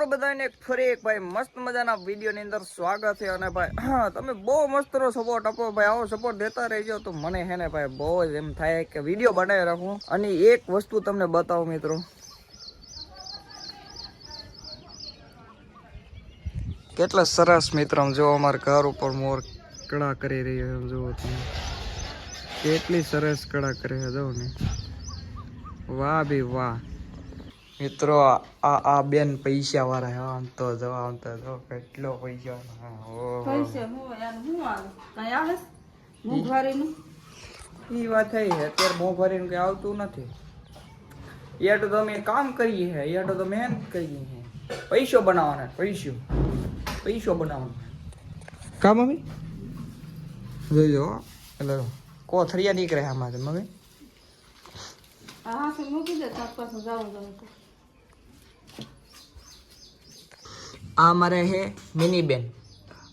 તમારું બધાને ફરી એક ભાઈ મસ્ત મજાના વિડીયોની અંદર સ્વાગત છે. અને ભાઈ તમે બહુ મસ્તનો સપોર્ટ આપો ભાઈ, આવો સપોર્ટ દેતા રહેજો તો મને હે ને ભાઈ બહુ જ એમ થાય કે વિડીયો બનાવી રાખું. અને એક વસ્તુ તમને બતાવું મિત્રો, કેટલા સરસ મિત્રો જો અમારા ઘર ઉપર મોર કળા કરી રહ્યો છે. જુઓ તમે કેટલી સરસ કળા કરે છે, જો ને વાહ ભી વાહ મિત્રો. આ બેન પૈસા વાળા હે, આમ તો જો કેટલો પૈસા. ઈ વાત થઈ છે, અત્યારે મોંઘવારીનું કઈ આવતું નથી. યા તો તમે કામ કરીએ હે, યા તો મહેનત કરીએ હે, પૈસો બનાવવાના, પૈસો બનાવવાનો કામ. મમ્મી જોજો એટલે કોથરિયા નીકળે આમાં. મમ્મી આ મારે હે મિની બેન.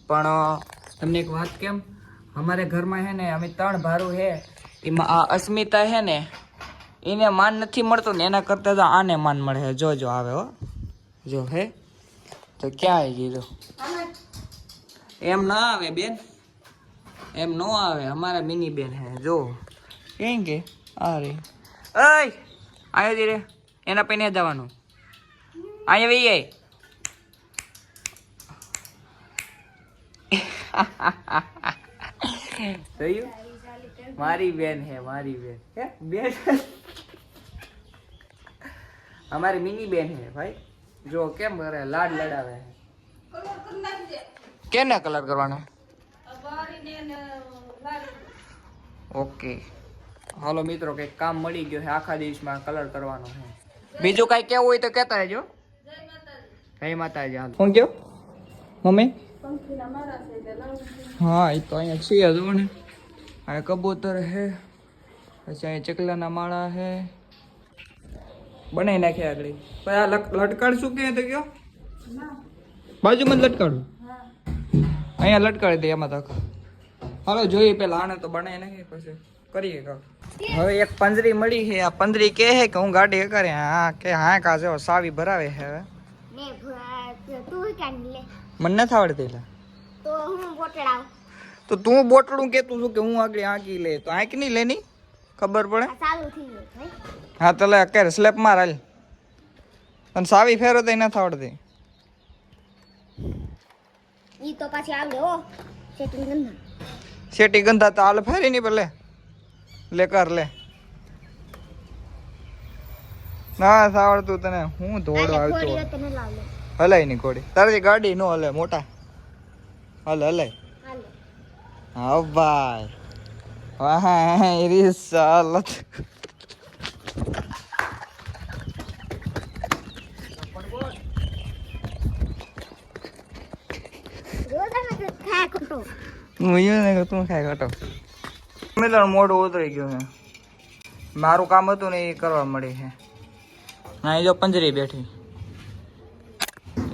પણ તમને એક વાત કેમ, અમારે ઘરમાં હે ને અમે 3 ભારું હે, એમાં આ અસ્મિતા હે ને એને માન નથી મળતું ને એના કરતા તો આને માન મળે છે. જો આવે હો, જો હે તો ક્યાં આવી ગઈ? એમ ના આવે બેન, એમ નો આવે. અમારા મિની બેન હે, જો કેમ કે આ રે આવ્યો ધીરે એના પૈને જવાનું અહીંયા વહી જાય. જોયું, મારી બેન હે, મારી બેન હે બેન અમારી મિની બેન હે ભાઈ. જો કેમ કરે, લાડ લડાવે હે. કેને કલર કરવાનો? ઓકે હાલો મિત્રો, કઈક કામ મળી ગયો છે, આખા દિવસમાં કલર કરવાનો છે. બીજું કઈ કેવું હોય તો કેતા રહેજો. જય માતાજી. હાલ શું કયો મમ્મી? હા એ તો અહીંયા છીએ જો ને. આ કબૂતર હે, પછી અહીંયા ચકલાના માળા હે, બનાવી નાખ્યા આગળ. પછી આ લટકાડ શું કે તો કયો? બાજુમાં જ લટકાડું, અહીંયા લટકાડી દે એમાં તક. હાલો જોઈએ પેલા આને તો બનાવી નાખીએ પછી કરીએ કામ. હવે એક પંજરી મળી છે. આ પંજરી કે હે કે હું ગાડી કરે, હા કે હા કા જો સાવી ભરાવે છે. હવે મને નથી આવડતી તો તું બોટડું કેતું છું કે હું આગળ આંકી લે તો આંક નહીં લેની ખબર પડે. હા તો લે અત્યારે સ્લેપ માર હાલ. અને સાવી ફેરો તો નથી આવડતી. ઈ તો પાછી આવડે હો, સેટિંગ ગંધા. સેટિંગ ગંધા તો હાલ ફેરી નહીં ભલે લે કર લે. ના આવડતું તને, હું ધોડો આવતો હલાય ની ઘોડી. તારી ગાડી નો હલે મોટા હલે. હા ભાઈ વાહ રીસ ચાલત. તું ખાય ઘટો. મોઢું ઉતરી ગયું છે, મારું કામ હતું ને એ કરવા મળી છે. ના એ જો પંજરી બેઠી.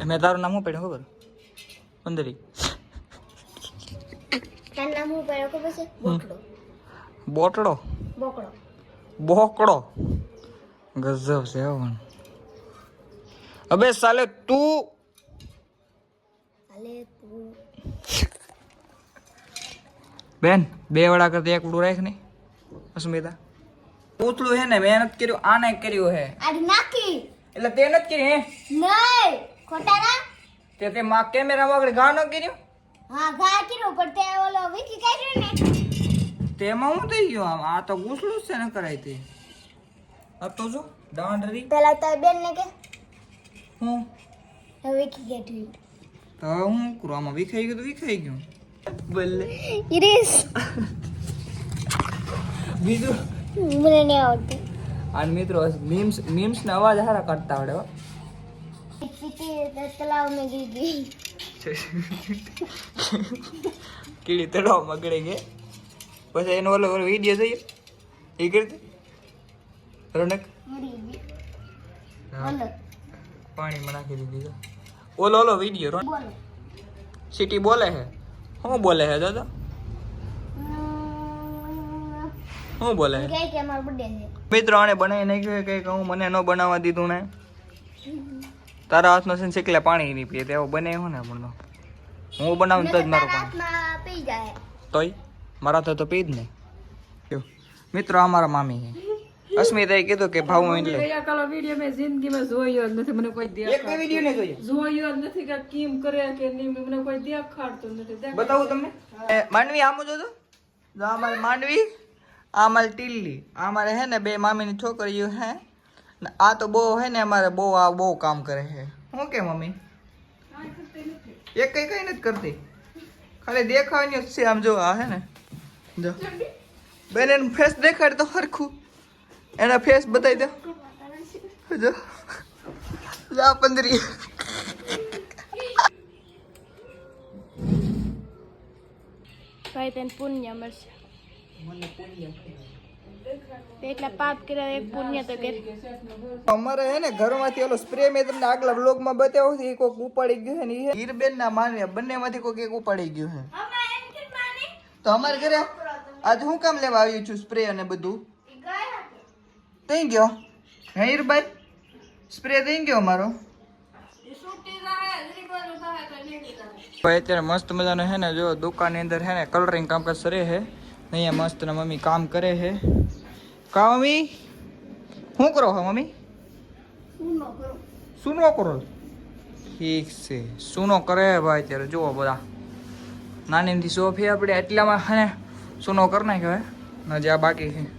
મેં તારું નામ શું પડ્યું ખબર? પંજરી. બોટડો બોકડો ગજબ છે. અબે સાલે તું બેન 2 વડા કરતા 1 વડું રાખ નહીં. અસ્મિતા પૂતળું હે ને મહેનત કર્યું, આને કર્યું હે એટલે તે નથી કર્યું હે નહીં ખોટા ના તે માં કેમેરા વગર ઘા ન કર્યું. હા ઘા કર્યું પણ તે ઓલો વિકી કાઢ્યો ને તેમાં હું થઈ ગયો. આ તો ગુસલું છે ને કરાય તે. આ તો જો દાંડરી પેલા તો બેન ને કે હું વિકી કાઢ્યું તો હું કરું આમાં વિખાઈ ગયું તો વિખાઈ ગયું બોલે ઇરેસ. બીજું મને નહીં આવડતું. અને મિત્રો મીમ્સ ના અવાજ હારા કાઢતા આવડે હો. તલાવ में गिर गई. કીડી તળાવમાં ગળી ગઈ. પછી એનો ઓલો વિડીયો જોઈએ એ કરતી રોનક પાણીમાં નાખી દીધી. ઓલો વિડીયો રોનક સિટી બોલે છે. શું બોલે છે દાદા? શું બોલે છે? અમારો બર્થડે છે મિત્રો આને બનાવી નાખ્યું કે હું મને ન બનાવવા દીધું ને તારા હાથનો છે ને શીખલે પાણી નહીં પીએ તેવો બને હું ને હમણાં હું બનાવું તો જ મારું પાણી હાથમાં પી જાય તોય મારા તો પી જ ને જો મિત્રો આ મારા મામી છે અસ્મિતાએ કીધું કે ભાવ એટલે ગયા કાલો વિડીયો મેં જિંદગીમાં જોયો જ નથી મને કોઈ એક બે વિડિયો ને જોઈએ જોયો જ નથી કે કેમ કરે કે નહીં મને કોઈ દેખાડતું નથી બતાવું તમને માંડવી આમ જોજો જો આ મારી માંડવી આ મારી ટીલ્લી આ મારે હે ને બે મામીની છોકરીઓ હે ને આ તો બહુ હે ને અમારે બહુ કામ કરે છે શું કે મમ્મી એક કઈ નથી કરતી ખાલી દેખાવાની જ છે આમ જો આ હે ને જો બેન એનું ફેસ દેખાડ તો હરખું એના ફેસ બતાવી દો જો જા પંદરી ભાઈ તને પુણ્ય મળશે એટલા પાપ કર્યા એક પુણ્ય તો કે અમારે હે ને ઘરમાંથી ઓલો સ્પ્રે મેં તમને આગલા બ્લોગમાં બતાવ્યો છે એ કોક ઉપાડી ગયું છે ને એ હીરબેન ના માનવે બંનેમાંથી કોક એક ઉપાડી ગયું છે તો અમારે ઘરે આજ હું કામ લેવા આવ્યું છું સ્પ્રે અને બધું થઈ ગયો હે હીરભાઈ સ્પ્રે થઈ ગયો અમારો ભાઈ અત્યારે મસ્ત મજાનો હે ને જો દુકાનની અંદર હે ને કલરિંગ કામકાજ કરે છે અહીંયા મસ્ત ને મમ્મી કામ કરે છે કા મમ્મી શું કરો છો મમ્મી સૂનો કરો ઠીક છે સૂનો કરે ભાઈ અત્યારે જુઓ બધા નાનીથી સોફી આપણે એટલામાં હે ને સૂનો કરી નાખ્યો હે ને જે આ બાકી છે